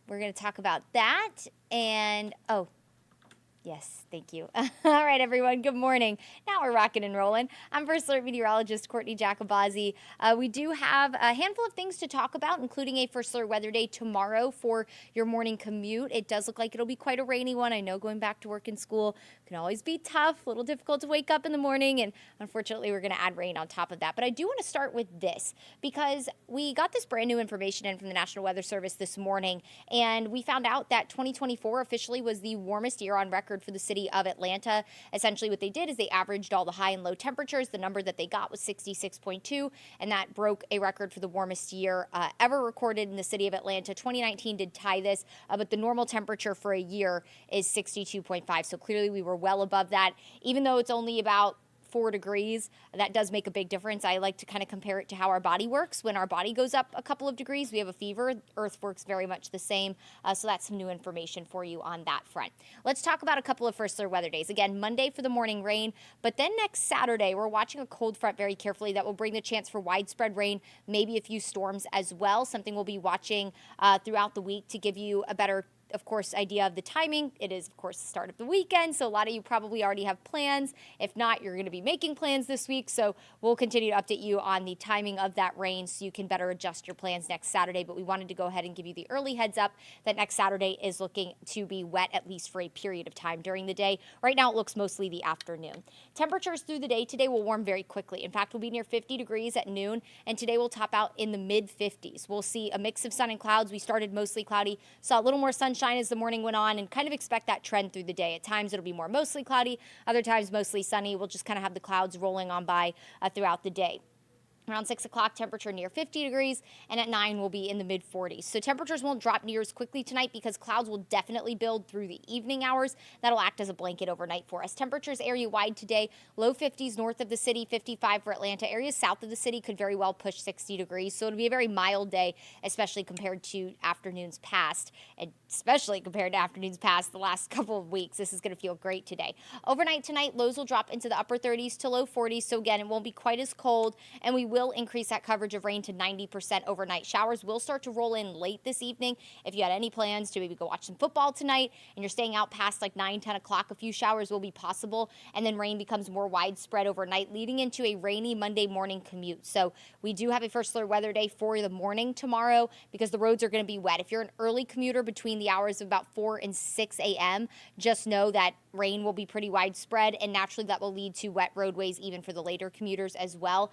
we're going to talk about that. And, oh, yes, thank you. All right, everyone, good morning. Now we're rocking and rolling. I'm First Alert Meteorologist Courteney Jacobazzi. We do have a handful of things to talk about, including a First Alert weather day tomorrow for your morning commute. It does look like it'll be quite a rainy one. I know going back to work and school can always be tough, a little difficult to wake up in the morning, and unfortunately we're going to add rain on top of that. But I do want to start with this because we got this brand new information in from the National Weather Service this morning, and we found out that 2024 officially was the warmest year on record for the city of Atlanta. Essentially what they did is they averaged all the high and low temperatures. The number that they got was 66.2, and that broke a record for the warmest year ever recorded in the city of Atlanta. 2019 did tie this, but the normal temperature for a year is 62.5. So clearly we were well above that, even though it's only about 4 degrees. That does make a big difference. I like to kind of compare it to how our body works. When our body goes up a couple of degrees, we have a fever. Earth works very much the same. So that's some new information for you on that front. Let's talk about a couple of First Alert weather days. Again, Monday for the morning rain, but then next Saturday, we're watching a cold front very carefully that will bring the chance for widespread rain, maybe a few storms as well. Something we'll be watching throughout the week to give you a better of course, idea of the timing. It is, of course, the start of the weekend, so a lot of you probably already have plans. If not, you're going to be making plans this week, so we'll continue to update you on the timing of that rain so you can better adjust your plans next Saturday, but we wanted to go ahead and give you the early heads up that next Saturday is looking to be wet, at least for a period of time during the day. Right now, it looks mostly the afternoon. Temperatures through the day today will warm very quickly. In fact, we'll be near 50 degrees at noon, and today we'll top out in the mid-50s. We'll see a mix of sun and clouds. We started mostly cloudy, saw a little more sunshine as the morning went on, and kind of expect that trend through the day. At times it'll be more mostly cloudy, other times mostly sunny. We'll just kind of have the clouds rolling on by throughout the day. Around 6 o'clock, temperature near 50 degrees, and at 9, we'll be in the mid-40s. So temperatures won't drop near as quickly tonight because clouds will definitely build through the evening hours. That'll act as a blanket overnight for us. Temperatures area-wide today, low 50s north of the city, 55 for Atlanta. Areas south of the city could very well push 60 degrees, so it'll be a very mild day, especially compared to afternoons past, and especially compared to afternoons past the last couple of weeks. This is going to feel great today. Overnight tonight, lows will drop into the upper 30s to low 40s, so again, it won't be quite as cold, and we will increase that coverage of rain to 90% overnight. Showers will start to roll in late this evening. If you had any plans to maybe go watch some football tonight and you're staying out past like 9, 10 o'clock, a few showers will be possible, and then rain becomes more widespread overnight, leading into a rainy Monday morning commute. So we do have a First Alert weather day for the morning tomorrow because the roads are going to be wet. If you're an early commuter between the hours of about 4 and 6 a.m., just know that rain will be pretty widespread, and naturally that will lead to wet roadways even for the later commuters as well.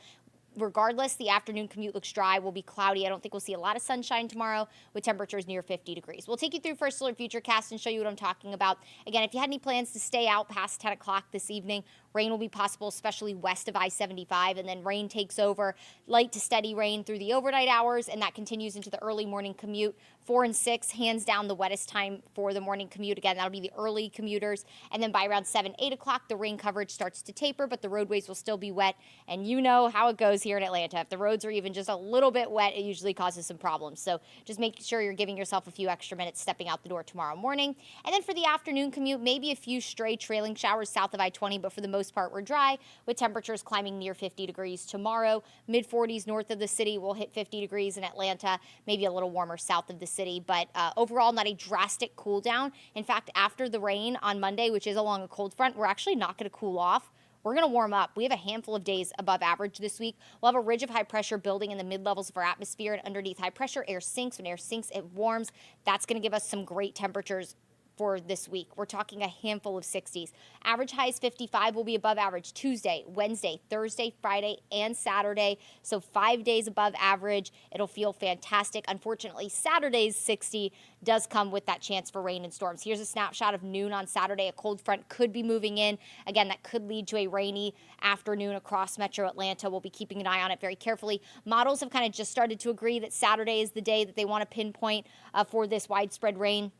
Regardless, the afternoon commute looks dry, will be cloudy. I don't think we'll see a lot of sunshine tomorrow with temperatures near 50 degrees. We'll take you through First Alert Futurecast and show you what I'm talking about. Again, if you had any plans to stay out past 10 o'clock this evening, rain will be possible, especially west of I-75, and then rain takes over, light to steady rain through the overnight hours, and that continues into the early morning commute. 4 and 6, hands down the wettest time for the morning commute. Again, that'll be the early commuters, and then by around 7, 8 o'clock, the rain coverage starts to taper, but the roadways will still be wet, and you know how it goes here in Atlanta. If the roads are even just a little bit wet, it usually causes some problems. So just make sure you're giving yourself a few extra minutes stepping out the door tomorrow morning. And then for the afternoon commute, maybe a few stray trailing showers south of I-20, but for the most part, we're dry with temperatures climbing near 50 degrees tomorrow. Mid-40s north of the city will hit 50 degrees in Atlanta, maybe a little warmer south of the city, but overall not a drastic cool down. In fact, after the rain on Monday, which is along a cold front, we're actually not going to cool off. We're going to warm up. We have a handful of days above average this week. We'll have a ridge of high pressure building in the mid-levels of our atmosphere, and underneath high pressure, air sinks. When air sinks, it warms. That's going to give us some great temperatures for this week. We're talking a handful of 60s. Average highs 55 will be above average Tuesday, Wednesday, Thursday, Friday, and Saturday. So 5 days above average. It'll feel fantastic. Unfortunately, Saturday's 60 does come with that chance for rain and storms. Here's a snapshot of noon on Saturday. A cold front could be moving in. Again, that could lead to a rainy afternoon across metro Atlanta. We'll be keeping an eye on it very carefully. Models have kind of just started to agree that Saturday is the day that they want to pinpoint for this widespread rain.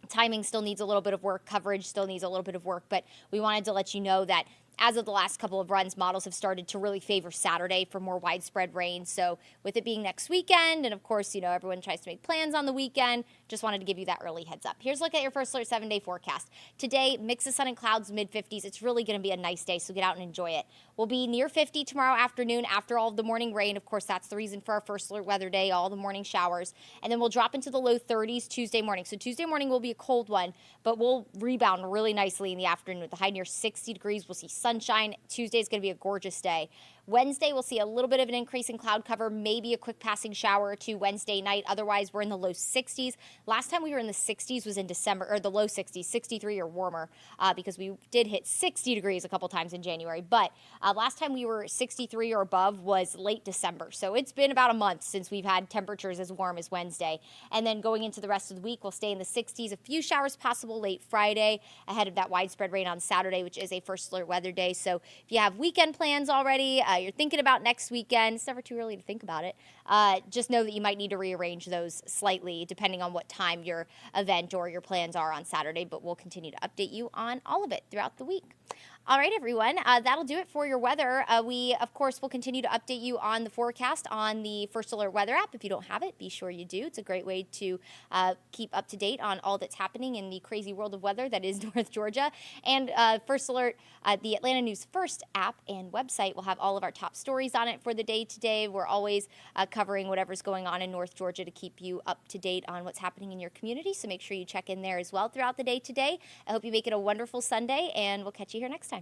Timing still needs a little bit of work. Coverage still needs a little bit of work, but we wanted to let you know that as of the last couple of runs, models have started to really favor Saturday for more widespread rain. So with it being next weekend, and of course, everyone tries to make plans on the weekend, just wanted to give you that early heads up. Here's a look at your First Alert 7-day forecast. Today, mix of sun and clouds, mid-50s. It's really going to be a nice day, so get out and enjoy it. We'll be near 50 tomorrow afternoon after all of the morning rain. Of course, that's the reason for our First Alert weather day, all the morning showers. And then we'll drop into the low 30s Tuesday morning. So Tuesday morning will be a cold one, but we'll rebound really nicely in the afternoon with the high near 60 degrees. We'll see sunshine. Tuesday is going to be a gorgeous day. Wednesday, we'll see a little bit of an increase in cloud cover, maybe a quick passing shower or two Wednesday night. Otherwise, we're in the low 60s. Last time we were in the 60s was in December, or the low 60s, 63 or warmer, because we did hit 60 degrees a couple times in January. But last time we were 63 or above was late December. So it's been about a month since we've had temperatures as warm as Wednesday. And then going into the rest of the week, we'll stay in the 60s. A few showers possible late Friday ahead of that widespread rain on Saturday, which is a First Alert weather day. So if you have weekend plans already, you're thinking about next weekend, it's never too early to think about it. Just know that you might need to rearrange those slightly depending on what time your event or your plans are on Saturday, but we'll continue to update you on all of it throughout the week. All right, everyone, that'll do it for your weather. We, of course, will continue to update you on the forecast on the First Alert weather app. If you don't have it, be sure you do. It's a great way to keep up to date on all that's happening in the crazy world of weather that is North Georgia. And First Alert, the Atlanta News First app and website will have all of our top stories on it for the day today. We're always covering whatever's going on in North Georgia to keep you up to date on what's happening in your community. So make sure you check in there as well throughout the day today. I hope you make it a wonderful Sunday, and we'll catch you here next time.